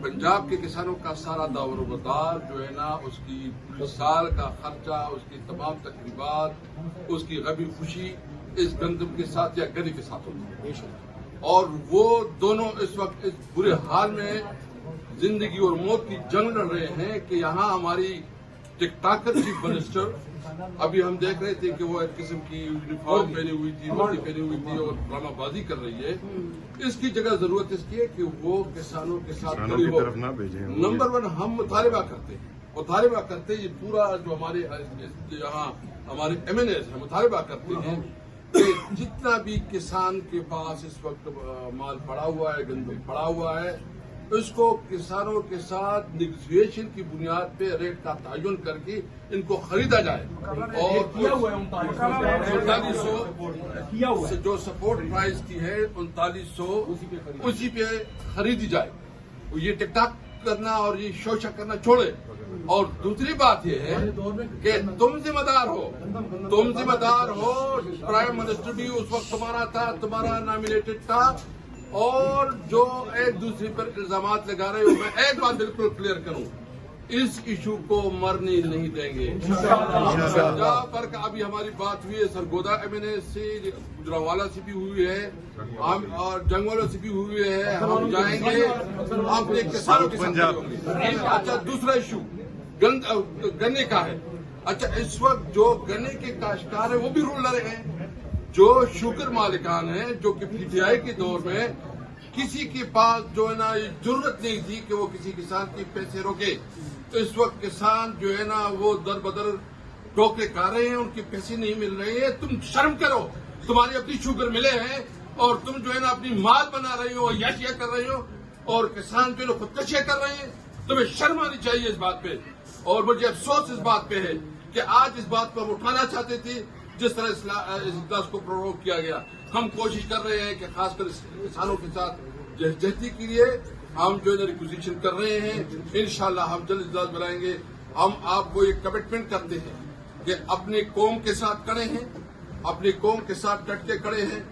पंजाब के किसानों का सारा दावर मदार जो है ना, उसकी साल का खर्चा, उसकी तमाम तकरीबात, उसकी गमी खुशी इस गंदम के साथ या गन्ने के साथ होती है। और वो दोनों इस वक्त इस बुरे हाल में जिंदगी और मौत की जंग लड़ रहे हैं कि यहाँ हमारी टिकटाकर चीफ मिनिस्टर, अभी हम देख रहे थे कि वो एक किस्म की यूनिफॉर्म पहनी हुई थी, वर्दी पहनी हुई थी और ड्रामाबाजी कर रही है। इसकी जगह जरूरत इसकी है कि वो किसानों के साथ खड़ी हो। नंबर 1 हम मुतालबा करते ये पूरा जो हमारे यहाँ हमारे MNAs हैं मुतालबा करते हैं कि जितना भी किसान के पास इस वक्त माल पड़ा हुआ है, गंदम पड़ा हुआ है, इसको किसानों के साथ निगोशिएशन की बुनियाद पे रेट का तयन करके इनको खरीदा जाए और 3900 जो सपोर्ट प्राइस की है 3900 उसी पे खरीदी जाए। ये टिकटॉक करना और ये शोषा करना छोड़े। और दूसरी बात ये है कि तुम जिम्मेदार हो, प्राइम मिनिस्टर भी उस वक्त तुम्हारा था, तुम्हारा नॉमिनेटेड था, और जो एक दूसरे पर इल्जामात लगा रहे हो, मैं एक बात बिल्कुल क्लियर करूं, इस इशू को मरने नहीं देंगे। जहां पर अभी हमारी बात हुई है सरगोदा MNA से, गुजरावाला से भी हुई है, हम और जंगवाला से भी हुई है, हम जाएंगे अपने किसानों के साथ। अच्छा, दूसरा इशू गन्ने का है। अच्छा, इस वक्त जो गन्ने के काश्तकार है वो भी रूल लड़ रहे हैं। जो शुगर मालिकान है, जो कि PTI के दौर में किसी के पास जो है ना ये जरूरत नहीं थी कि वो किसी किसान के पैसे रोके, तो इस वक्त किसान जो है ना वो दर बदर टोकरे खा रहे हैं, उनके पैसे नहीं मिल रहे हैं। तुम शर्म करो, तुम्हारी अपनी शुगर मिले हैं और तुम जो है ना अपनी माल बना रहे हो, याशिया कर रहे हो, और किसान जो है खुदकशियां कर रहे हैं। तुम्हें शर्म आनी चाहिए इस बात पे। और मुझे अफसोस इस बात पे है कि आज इस बात को हम उठाना चाहते थे, जिस तरह इस इजलास को प्रोवोक किया गया। हम कोशिश कर रहे हैं कि खासकर किसानों के साथ जहती के लिए हम जो है रिक्वेजिशन कर रहे हैं। इंशाल्लाह हम जल्द इजलास बुलाएंगे। हम आपको एक कमिटमेंट करते हैं कि अपनी कौम के साथ खड़े हैं, अपनी कौम के साथ डट के खड़े हैं।